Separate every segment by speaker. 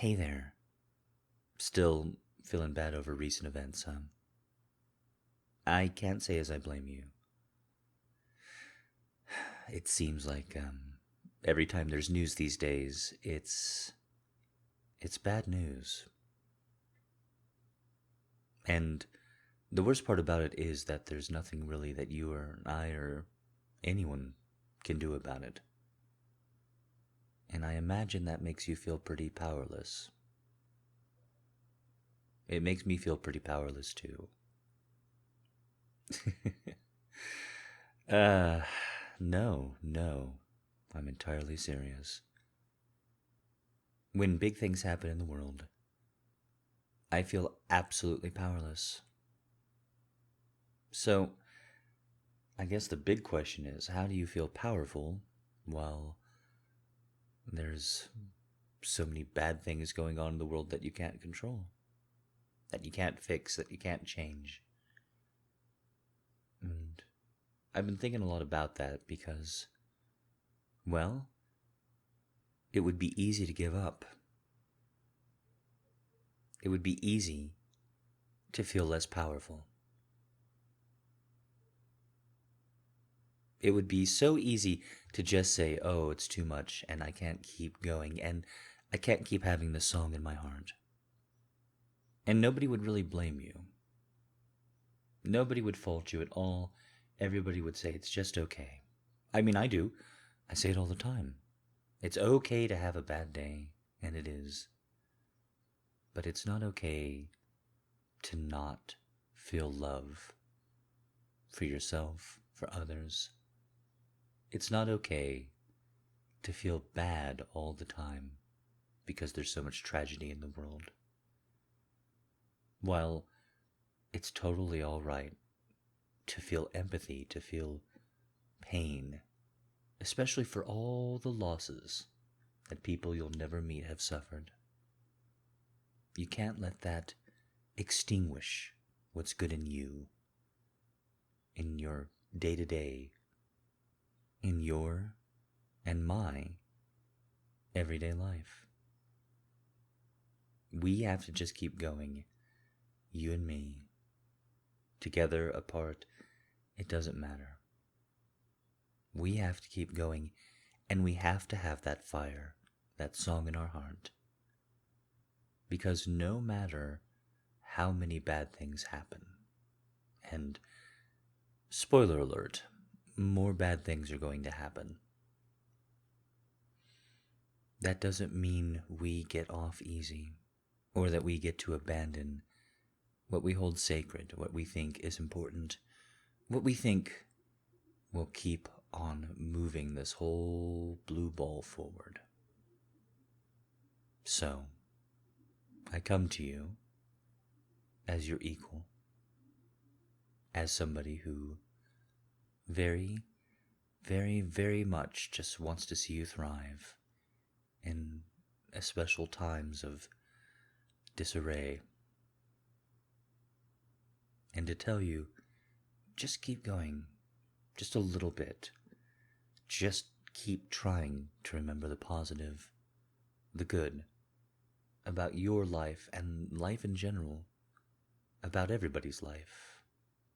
Speaker 1: Hey there. Still feeling bad over recent events, huh? I can't say as I blame you. It seems like every time there's news these days, it's bad news. And the worst part about it is that there's nothing really that you or I or anyone can do about it. And I imagine that makes you feel pretty powerless. It makes me feel pretty powerless too. uh, no. I'm entirely serious. When big things happen in the world, I feel absolutely powerless. So, I guess the big question is, how do you feel powerful while there's so many bad things going on in the world that you can't control, that you can't fix, that you can't change? And I've been thinking a lot about that because, well, it would be easy to give up. It would be easy to feel less powerful. It would be so easy to just say, oh, it's too much and I can't keep going and I can't keep having this song in my heart. And nobody would really blame you. Nobody would fault you at all. Everybody would say it's just okay. I mean, I do. I say it all the time. It's okay to have a bad day, and it is. But it's not okay to not feel love for yourself, for others. It's not okay to feel bad all the time because there's so much tragedy in the world. While it's totally all right to feel empathy, to feel pain, especially for all the losses that people you'll never meet have suffered. You can't let that extinguish what's good in you, in your day to day, in your and my everyday life. We have to just keep going, you and me, together, apart, it doesn't matter. We have to keep going, and we have to have that fire, that song in our heart. Because no matter how many bad things happen, and spoiler alert, more bad things are going to happen, that doesn't mean we get off easy, or that we get to abandon what we hold sacred, what we think is important, what we think will keep on moving this whole blue ball forward. So, I come to you as your equal, as somebody who very, very much just wants to see you thrive in special times of disarray. And to tell you, just keep going, just a little bit. Just keep trying to remember the positive, the good, about your life and life in general, about everybody's life,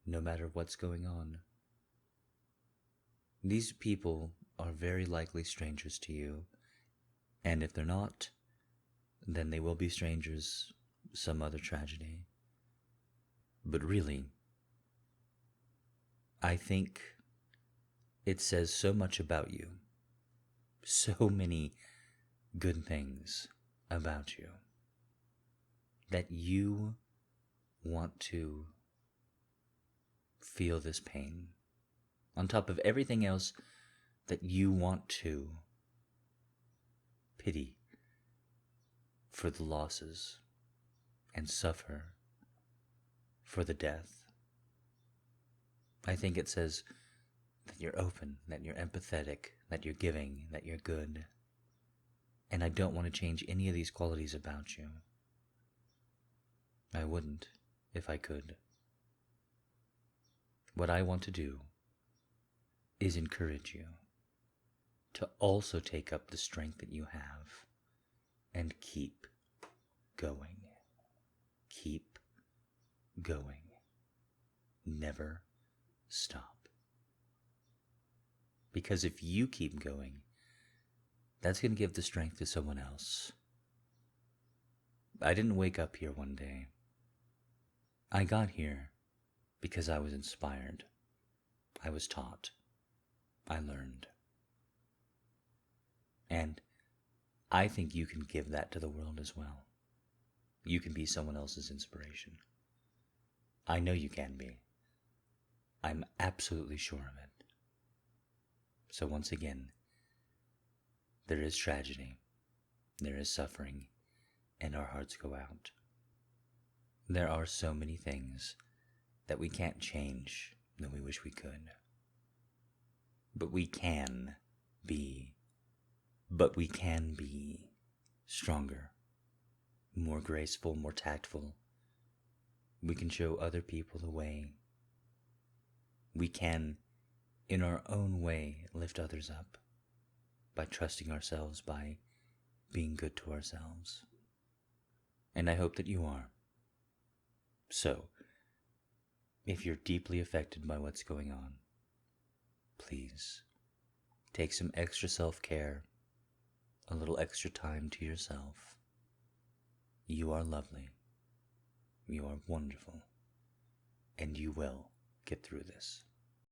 Speaker 1: no matter what's going on. These people are very likely strangers to you, and if they're not, then they will be strangers some other tragedy. But really, I think it says so much about you, so many good things about you, that you want to feel this pain, on top of everything else that you want to pity for the losses and suffer for the death. I think it says that you're open, that you're empathetic, that you're giving, that you're good. And I don't want to change any of these qualities about you. I wouldn't if I could. What I want to do is encourage you to also take up the strength that you have and keep going. Keep going. Never stop. Because if you keep going, that's going to give the strength to someone else. I didn't wake up here one day. I got here because I was inspired. I was taught. I learned. And I think you can give that to the world as well. You can be someone else's inspiration. I know you can be. I'm absolutely sure of it. So once again, there is tragedy, there is suffering, and our hearts go out. There are so many things that we can't change that we wish we could. But we can be stronger, more graceful, more tactful. We can show other people the way. We can, in our own way, lift others up by trusting ourselves, by being good to ourselves. And I hope that you are. So, if you're deeply affected by what's going on, please take some extra self-care, a little extra time to yourself. You are lovely. You are wonderful. And you will get through this.